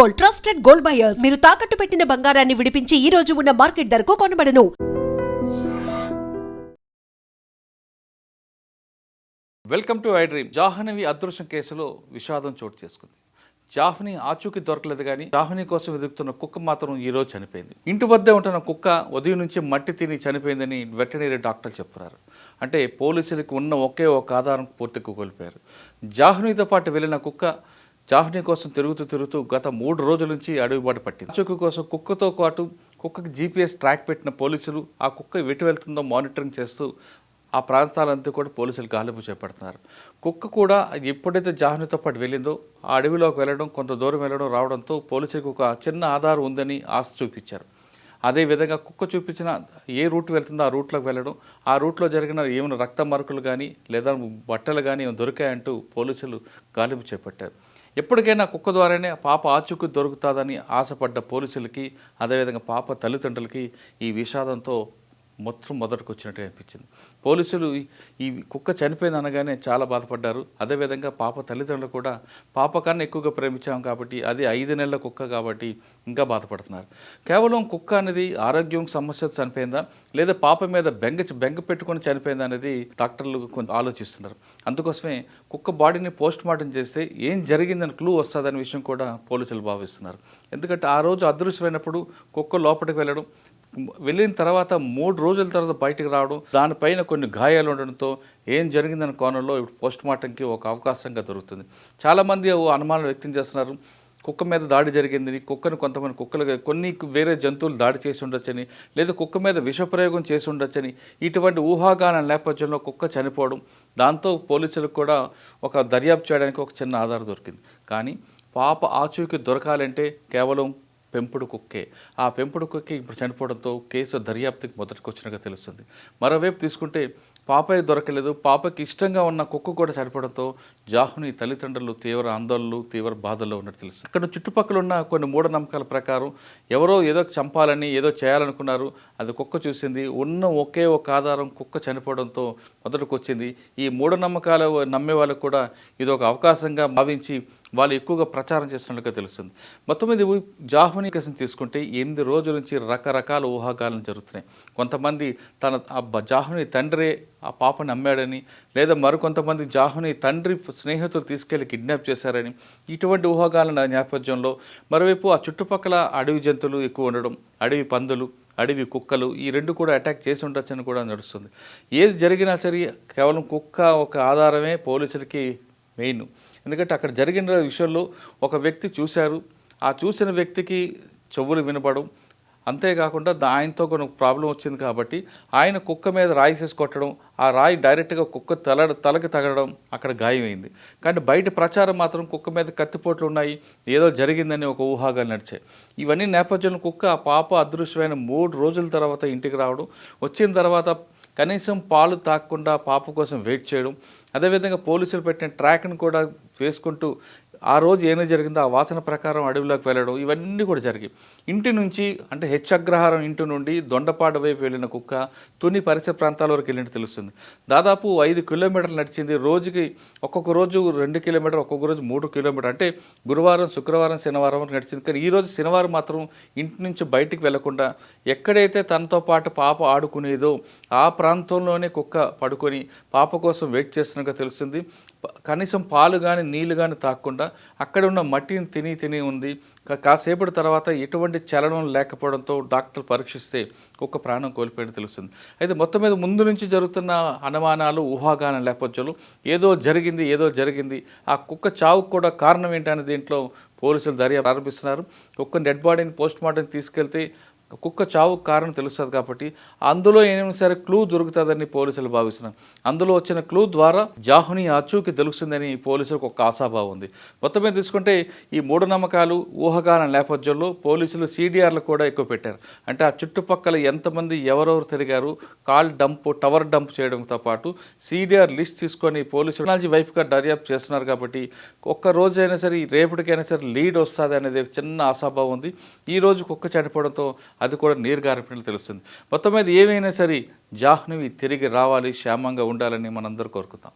Gold, trusted gold buyers. మీరు తాకట్టు పెట్టిన బంగారాన్ని విడిపించి ఈ రోజు ఉన్న మార్కెట్ ధరకు కొనబడను. Welcome to iDream. Jahnavi అదృశ్యం కేసులో విషాదం చోటు చేసుకుంది. జాహ్నవి ఆచూకీ దొరకలేదు కానీ జాహ్నవి కోసం వెతుకుతున్న కుక్క మాత్రం ఈ రోజు చనిపోయింది. ఇంటి వద్దే ఉంటున్న కుక్క ఉదయం నుంచి మట్టి తిని చనిపోయిందని వెటనరీ డాక్టర్లు చెప్తున్నారు. అంటే పోలీసులకు ఉన్న ఒకే ఒక ఆధారం పూర్తిగా కోల్పోయారు. జాహ్నవితో పాటు వెళ్ళిన కుక్క జాహ్నవి కోసం తిరుగుతూ గత 3 రోజుల నుంచి అడవిబాటు పట్టింది. ఆచూకీ కోసం కుక్కతో పాటు కుక్కకి GPS ట్రాక్ పెట్టిన పోలీసులు ఆ కుక్క ఎటు వెళ్తుందో మానిటరింగ్ చేస్తూ ఆ ప్రాంతాలంతా కూడా పోలీసులు గాలింపు చేపడుతున్నారు. కుక్క కూడా ఎప్పుడైతే జాహ్నవితో పాటు వెళ్ళిందో ఆ అడవిలోకి వెళ్ళడం, కొంత దూరం వెళ్ళడం రావడంతో పోలీసులకు ఒక చిన్న ఆధారం ఉందని ఆశ చూపించారు. అదేవిధంగా కుక్క చూపించిన ఏ రూట్ వెళ్తుందో ఆ రూట్లోకి వెళ్ళడం, ఆ రూట్లో జరిగిన ఏమైనా రక్త మరకలు కానీ లేదా బట్టలు కానీ ఏమైనా దొరికాయంటూ పోలీసులు గాలింపు చేపట్టారు. ఎప్పటికైనా కుక్క ద్వారానే పాప ఆచూకీ దొరుకుతుందని ఆశపడ్డ పోలీసులకి, అదేవిధంగా పాప తల్లిదండ్రులకి ఈ విషాదంతో మొదటికి వచ్చినట్టు అనిపించింది. పోలీసులు ఈ కుక్క చనిపోయింది అనగానే చాలా బాధపడ్డారు. అదేవిధంగా పాప తల్లిదండ్రులు కూడా పాప కన్నా ఎక్కువగా ప్రేమించాం కాబట్టి, అది 5 నెలల కుక్క కాబట్టి ఇంకా బాధపడుతున్నారు. కేవలం కుక్క అనేది ఆరోగ్యం సమస్య చనిపోయిందా లేదా పాప మీద బెంగ పెట్టుకొని చనిపోయిందా అనేది డాక్టర్లు కొంచెం ఆలోచిస్తున్నారు. అందుకోసమే కుక్క బాడీని పోస్ట్ మార్టం చేస్తే ఏం జరిగిందని క్లూ వస్తుందనే విషయం కూడా పోలీసులు భావిస్తున్నారు. ఎందుకంటే ఆ రోజు అదృశ్యమైనప్పుడు కుక్క లోపలికి వెళ్ళిన తర్వాత 3 రోజుల తర్వాత బయటకు రావడం, దానిపైన కొన్ని గాయాలు ఉండడంతో ఏం జరిగిందన్న కోణంలో ఇప్పుడు పోస్ట్ మార్టంకి ఒక అవకాశంగా దొరుకుతుంది. చాలామంది అనుమానాలు వ్యక్తం చేస్తున్నారు. కుక్క మీద దాడి జరిగింది, కుక్కను కొంతమంది కొన్ని వేరే జంతువులు దాడి చేసి ఉండొచ్చని, లేదా కుక్క మీద విషప్రయోగం చేసి ఉండొచ్చని, ఇటువంటి ఊహాగానాల నేపథ్యంలో కుక్క చనిపోవడం, దాంతో పోలీసులకు కూడా ఒక దర్యాప్తు చేయడానికి ఒక చిన్న ఆధారం దొరికింది. కానీ పాప ఆచూకీ దొరకాలంటే కేవలం పెంపుడు కుక్కే. ఆ పెంపుడు కుక్కే ఇప్పుడు చనిపోవడంతో కేసు దర్యాప్తుకి మొదటికి వచ్చినట్టుగా తెలుస్తుంది. మరోవైపు తీసుకుంటే పాపయ్య దొరకలేదు, పాపకి ఇష్టంగా ఉన్న కుక్క కూడా చనిపోవడంతో జాహ్నవి తల్లిదండ్రులు తీవ్ర ఆందోళనలు, తీవ్ర బాధల్లో ఉన్నట్టు తెలుస్తుంది. ఇక్కడ చుట్టుపక్కల ఉన్న కొన్ని మూఢనమ్మకాల ప్రకారం ఎవరో ఏదో చంపాలని ఏదో చేయాలనుకున్నారు, అది కుక్క చూసింది. ఉన్న ఒకే ఒక ఆధారం కుక్క చనిపోవడంతో మొదటికి వచ్చింది. ఈ మూఢనమ్మకాలు నమ్మే వాళ్ళకు కూడా ఇది ఒక అవకాశంగా భావించి వాళ్ళు ఎక్కువగా ప్రచారం చేస్తున్నట్టుగా తెలుస్తుంది. మొత్తం మీద జాహ్నవి కేసును తీసుకుంటే 8 రోజుల నుంచి రకరకాల ఊహాగానాలు జరుగుతున్నాయి. కొంతమంది జాహ్నవి తండ్రే ఆ పాపని అమ్మాడని, లేదా మరికొంతమంది జాహ్నవి తండ్రి స్నేహితులు తీసుకెళ్లి కిడ్నాప్ చేశారని, ఇటువంటి ఊహాగానాల నేపథ్యంలో మరోవైపు ఆ చుట్టుపక్కల అడవి జంతువులు ఎక్కువ ఉండడం, అడవి పందులు, అడవి కుక్కలు, ఈ 2 కూడా అటాక్ చేసి ఉండొచ్చని కూడా నడుస్తుంది. ఏది జరిగినా సరే కేవలం కుక్క ఒక ఆధారమే పోలీసులకి మెయిన్. ఎందుకంటే అక్కడ జరిగిన విషయంలో ఒక వ్యక్తి చూశారు, ఆ చూసిన వ్యక్తికి చెవులు వినపడం, అంతేకాకుండా ఆయనతో కొన్ని ప్రాబ్లం వచ్చింది కాబట్టి ఆయన కుక్క మీద రాయి చేసి కొట్టడం, ఆ రాయి డైరెక్ట్గా కుక్క తలకి తగలడం, అక్కడ గాయమైంది. కానీ బయట ప్రచారం మాత్రం కుక్క మీద కత్తిపోట్లు ఉన్నాయి, ఏదో జరిగిందని ఒక ఊహాగాలు నడిచాయి. ఇవన్నీ నేపథ్యంలో కుక్క ఆ పాప అదృశ్యమైన 3 రోజుల తర్వాత ఇంటికి రావడం, వచ్చిన తర్వాత కనీసం పాలు తాగకుండా పాప కోసం వెయిట్ చేయడం, అదేవిధంగా పోలీసులు పెట్టిన ట్రాక్ను కూడా వేసుకుంటూ ఆ రోజు ఏమి జరిగిందో ఆ వాసన ప్రకారం అడవిలోకి వెళ్ళడం, ఇవన్నీ కూడా జరిగాయి. ఇంటి నుంచి అంటే అగ్రహారం ఇంటి నుండి దొండపాడు వైపు వెళ్ళిన కుక్క తుని పరిసర ప్రాంతాల వరకు వెళ్ళినట్టు తెలుస్తుంది. దాదాపు 5 కిలోమీటర్లు నడిచింది. రోజుకి ఒక్కొక్క రోజు 2 కిలోమీటర్, ఒక్కొక్క రోజు 3 కిలోమీటర్, అంటే గురువారం, శుక్రవారం, శనివారం వరకు నడిచింది. కానీ ఈరోజు శనివారం మాత్రం ఇంటి నుంచి బయటికి వెళ్లకుండా ఎక్కడైతే తనతో పాటు పాప ఆడుకునేదో ఆ ప్రాంతంలోనే కుక్క పడుకొని పాప కోసం వెయిట్ చేస్తున్నట్టుగా తెలుస్తుంది. కనీసం పాలు కానీ నీళ్లు కానీ తాగకుండా అక్కడ ఉన్న మట్టిని తిని ఉంది. కాసేపటి తర్వాత ఎటువంటి చలనం లేకపోవడంతో డాక్టర్ పరీక్షిస్తే కుక్క ప్రాణం కోల్పోయినట్టు తెలుస్తుంది. అయితే మొత్తం మీద ముందు నుంచి జరుగుతున్న అనుమానాలు, ఊహాగానాల నేపథ్యంలో ఏదో జరిగింది. ఆ కుక్క చావుకు కూడా కారణం ఏంటనే దీంట్లో పోలీసులు దర్యాప్తు ప్రారంభిస్తున్నారు. కుక్క డెడ్ బాడీని పోస్ట్ మార్టం తీసుకెళ్తే కుక్క చావుకు కారణం తెలుస్తుంది కాబట్టి అందులో ఏమైనా సరే క్లూ దొరుకుతుందని పోలీసులు భావిస్తున్నారు. అందులో వచ్చిన క్లూ ద్వారా జాహ్నవి ఆచూకీ తెలుస్తుందని పోలీసులకు ఒక ఆశాభావం ఉంది. మొత్తం మీద తీసుకుంటే ఈ మూఢనమ్మకాలు, ఊహాగానాల నేపథ్యంలో పోలీసులు CDRలు కూడా ఎక్కువ పెట్టారు. అంటే ఆ చుట్టుపక్కల ఎంతమంది ఎవరెవరు తిరిగారు, టవర్ డంప్ చేయడంతో పాటు CDR లిస్ట్ తీసుకొని పోలీసులు టెక్నాలజీ వైపుగా దర్యాప్తు చేస్తున్నారు. కాబట్టి ఒక్క రోజైనా సరే రేపటికైనా సరే లీడ్ వస్తుంది అనేది చిన్న ఆశాభావం ఉంది. ఈ రోజు కుక్క చనిపోవడంతో అది కూడా నీరు గారినట్లు తెలుస్తుంది. మొత్తం మీద ఏమైనా సరే జాహ్నవి తిరిగి రావాలి, క్షేమంగా ఉండాలని మనందరూ కోరుకుందాం.